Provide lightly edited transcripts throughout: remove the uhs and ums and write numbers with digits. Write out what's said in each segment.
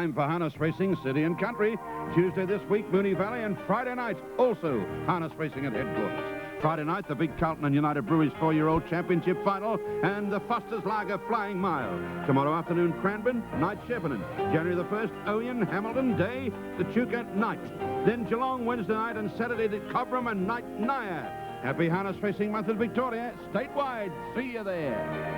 time for harness racing, city and country. Tuesday this week, Moonee Valley, and Friday night, also harness racing at headquarters. Friday night, the big Carlton and United Breweries 4-year-old championship final and the Foster's Lager Flying Mile. Tomorrow afternoon, Cranbourne, night Shepparton. January the 1st, Oyen, Hamilton, day, the Chuka, night. Then Geelong Wednesday night and Saturday at Cobram and night Naya. Happy Harness Racing Month in Victoria, statewide. See you there.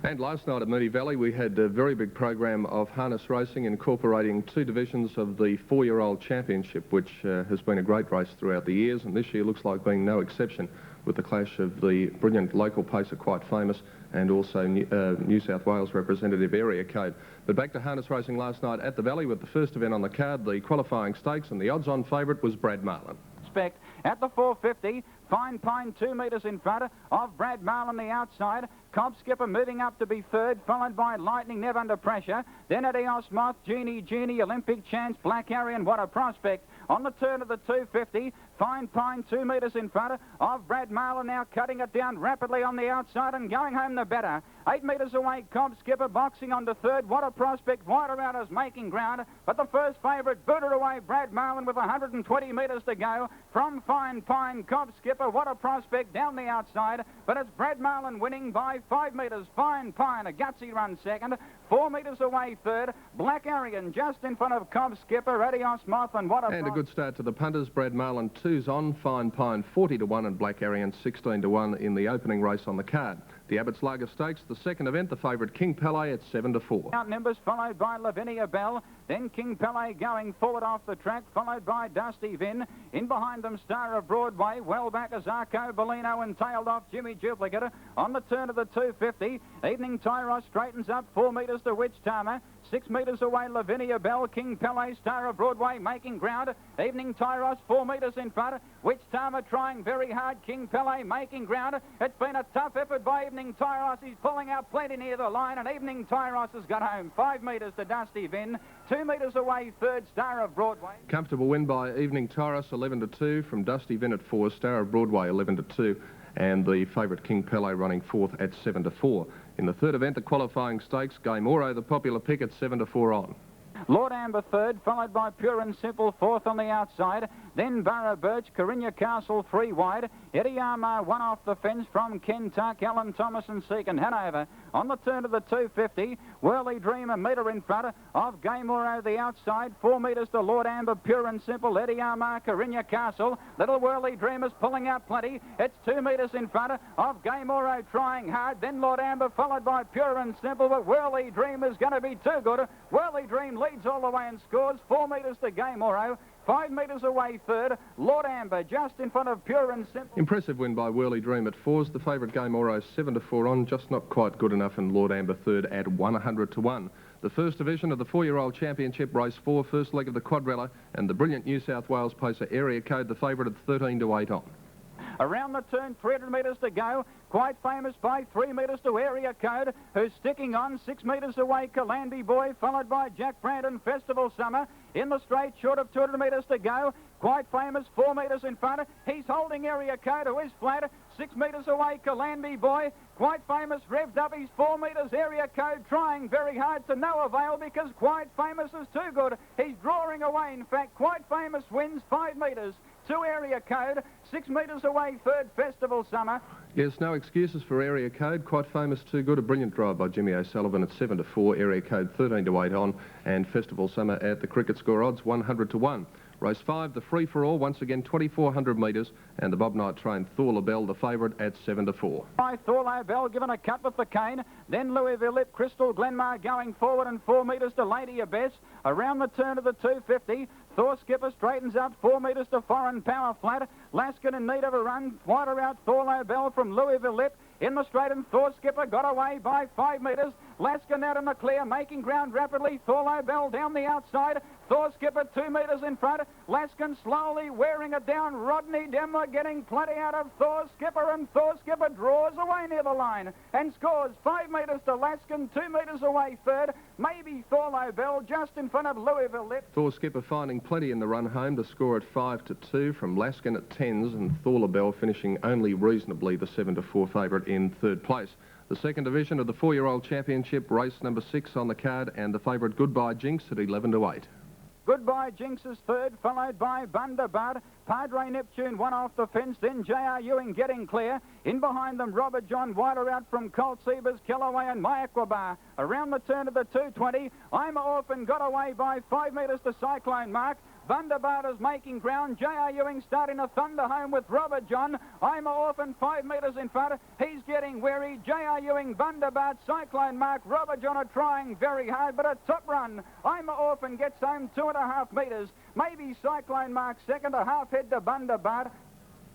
And last night at Moonee Valley, we had a very big program of harness racing incorporating two divisions of the 4-year-old championship, which has been a great race throughout the years, and this year looks like being no exception with the clash of the brilliant local pacer, Quite Famous, and also New South Wales representative Area Code. But back to harness racing last night at the Valley with the first event on the card, the qualifying stakes, and the odds-on favourite was Brad Marlin. At the 450, Fine Pine 2 metres in front of Brad Marlin the outside. Cobb Skipper moving up to be third, followed by Lightning Nev under pressure. Then at Eos Moth, Genie, Olympic Chance, Black Arian, what a prospect. On the turn of the 250, Fine Pine 2 metres in front of Brad Marlin, now cutting it down rapidly on the outside and going home the better. 8 metres away, Cobb Skipper boxing on to third. What a prospect. Wider out is making ground. But the first favourite booted away, Brad Marlin, with 120 metres to go from Fine Pine. Cobb Skipper, what a prospect down the outside. But it's Brad Marlin winning by 5 metres. Fine Pine, a gutsy run second. 4 metres away third. Black Arian just in front of Cobb Skipper. Adios Moth, and what a good start to the punters. Brad Marlin 2's on, Fine Pine 40-1 and Black Arian 16-1 in the opening race on the card. The Abbott's Lager Stakes, the second event, the favourite King Palais at 7-4. Outnumbers followed by Lavinia Bell. Then King Palais going forward off the track, followed by Dusty Vin. In behind them, Star of Broadway. Well back as Arco Bellino and tailed off Jimmy Duplicate. On the turn of the 250, Evening Tyros straightens up 4 metres to Witch Tamer. 6 metres away, Lavinia Bell. King Palais, Star of Broadway making ground. Evening Tyros 4 metres in front. Witch Tamer trying very hard. King Palais making ground. It's been a tough effort by Evening Tyros. He's pulling out plenty near the line, and Evening Tyros has got home 5 metres to Dusty Vin. 2 metres away, third, Star of Broadway. Comfortable win by Evening Tyros, 11-2 from Dusty Vin at 4, Star of Broadway 11-2, and the favourite King Palais running fourth at 7-4. In the third event, the qualifying stakes, Game Oro, the popular pick at 7-4 on. Lord Amber third, followed by Pure and Simple fourth on the outside. Then Barrow Birch, Carinya Castle 3 wide. Eddie Armour 1 off the fence from Ken Tuck, Alan Thomas and Seacon Hanover. On the turn of the 250, Whirley Dream a metre in front of Game Oro the outside. 4 metres to Lord Amber, Pure and Simple, Eddie Armour, Carinya Castle. Little Whirley Dream is pulling out plenty. It's 2 metres in front of Game Oro trying hard. Then Lord Amber followed by Pure and Simple, but Whirley Dream is going to be too good. Whirley Dream leads all the way and scores. 4 metres to Game Oro. 5 metres away third, Lord Amber just in front of Pure and Simple. Impressive win by Whirley Dream at 4's. The favourite Game Oro 7-4 on, just not quite good enough, and Lord Amber third at 100-1. The first division of the 4-year-old championship, race 4, first leg of the quadrella, and the brilliant New South Wales pacer Area Code, the favourite at 13-8 on. Around the turn, 300 metres to go. Quite Famous by 3 metres to Area Code, who's sticking on. 6 metres away, Calambi Boy, followed by Jack Brandon, Festival Summer. In the straight, short of 200 metres to go. Quite Famous, 4 metres in front. He's holding Area Code, who is flat. 6 metres away, Calambi Boy. Quite Famous revved up. He's 4 metres. Area Code trying very hard to no avail because Quite Famous is too good. He's drawing away. In fact, Quite Famous wins 5 metres. 2 Area Code, 6 metres away, third, Festival Summer. Yes, no excuses for Area Code. Quite Famous, too good. A brilliant drive by Jimmy O'Sullivan at 7-4. Area Code 13-8 on, and Festival Summer at the cricket score odds 100-1. Race 5, the free-for-all, once again 2,400 metres, and the Bob Knight train Thor LaBelle, the favourite, at 7-4. By Thor LaBelle, given a cut with the cane. Then Louisville Lip, Crystal Glenmar going forward, and 4 metres to Lady Abbess. Around the turn of the 250, Thor Skipper straightens up 4 metres to Foreign Power flat. Laskin in need of a run. Wider out Thor LaBelle from Louisville Lip. In the straight, and Thor Skipper got away by 5 metres. Laskin out in the clear, making ground rapidly. Thor LaBelle down the outside. Thor Skipper 2 metres in front. Laskin slowly wearing it down. Rodney Demler getting plenty out of Thor Skipper, and Thor Skipper draws away near the line and scores 5 metres to Laskin, 2 metres away third. Maybe Thor LaBelle just in front of Louisville Lip. Thor Skipper finding plenty in the run home to score at 5-2 from Laskin at 10s, and Thor LaBelle finishing only reasonably the 7-4 favourite in third place. The second division of the 4-year-old championship, race number 6 on the card, and the favourite Goodbye Jinx at 11-8. Goodbye Jinx is third, followed by Bundabat. Padre Neptune one off the fence, then J.R. Ewing getting clear. In behind them, Robert John Weiler out from Colt Siebers, Kellaway and Mayaquabar. Around the turn of the 220, I'm Orphan got away by 5 metres to Cyclone Mark. Bundabat is making ground. J.R. Ewing starting to thunder home with Robert John. I'm Orphan 5 metres in front. He's getting weary. J.R. Ewing, Bundabat, Cyclone Mark, Robert John are trying very hard, but a top run. I'm Orphan gets home 2.5 metres. Maybe Cyclone Mark second, a half head to Bundabat.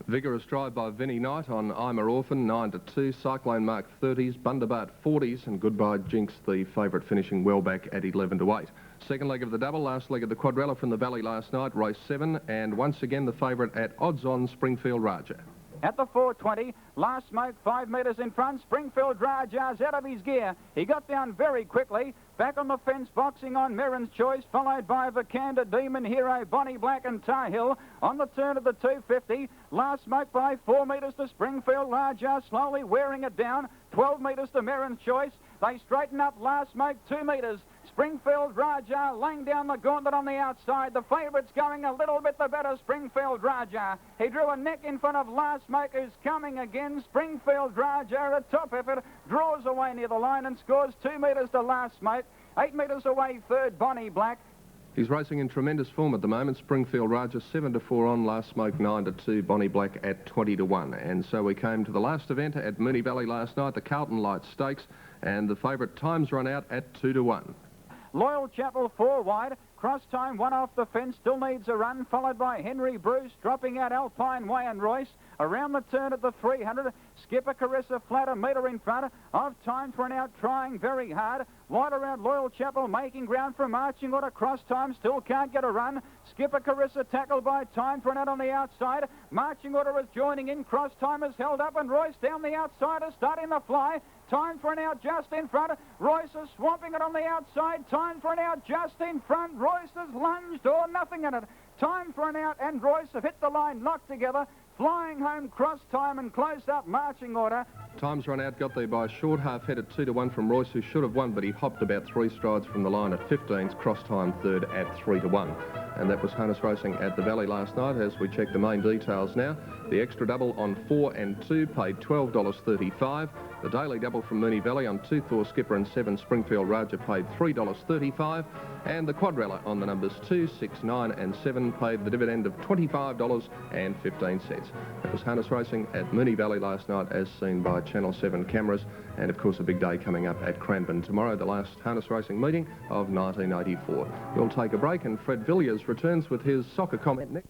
Vigorous drive by Vinnie Knight on I'm a Orphan, 9-2. Cyclone Mark 30s, Bundabat 40s, and Goodbye Jinx, the favourite, finishing well back at 11-8. Second leg of the double, last leg of the quadrella from the Valley last night, race 7, and once again the favourite at odds-on, Springfield RAJAH. At the 420, last smoke 5 metres in front. Springfield RAJAH's out of his gear. He got down very quickly. Back on the fence, boxing on Merrin's Choice, followed by Vikander, Demon Hero, Bonnie Black and Tar Hill. On the turn of the 250, last smoke by 4 metres to Springfield RAJAH, slowly wearing it down. 12 metres to Merrin's Choice. They straighten up, last smoke 2 metres. Springfield RAJAH laying down the gauntlet on the outside. The favourite's going a little bit the better, Springfield RAJAH. He drew a neck in front of last smoke, who's coming again. Springfield RAJAH, a top effort, draws away near the line and scores 2 metres to last smoke. 8 metres away, third, Bonnie Black. He's racing in tremendous form at the moment. Springfield RAJAH 7-4 on, last smoke 9-2, Bonnie Black at 20-1. And so we came to the last event at Moonee Valley last night, the Carlton Lights Stakes, and the favourite times run out at 2-1. Loyal Chapel 4 wide. Cross time, one off the fence, still needs a run, followed by Henry Bruce, dropping out Alpine Way and Royce. Around the turn at the 300, Skipper Carissa flat, a metre in front of Time for an Out, trying very hard. Wide around Loyal Chapel, making ground for marching order. Cross time, still can't get a run. Skipper Carissa tackled by Time for an Out on the outside. Marching order is joining in. Cross time is held up, and Royce down the outside is starting to fly. Time for an Out just in front. Royce is swamping it on the outside. Time for an Out just in front. Royce has lunged, or nothing in it. Time for an Out and Royce have hit the line, knocked together. Flying home, cross time and close up, marching order. Times run out, got there by a short half head at 2-1 from Royce, who should have won, but he hopped about 3 strides from the line at 15s, cross time third at 3-1. And that was harness racing at the Valley last night. As we check the main details now, the extra double on 4 and 2 paid $12.35. The daily double from Moonee Valley on 2 Thor Skipper and 7 Springfield RAJAH paid $3.35. And the quadrella on the numbers 2, 6, 9 and 7 paid the dividend of $25.15. It was harness racing at Moonee Valley last night, as seen by Channel 7 cameras. And of course a big day coming up at Cranbourne tomorrow, the last harness racing meeting of 1984. We'll take a break, and Fred Villiers returns with his soccer comment next.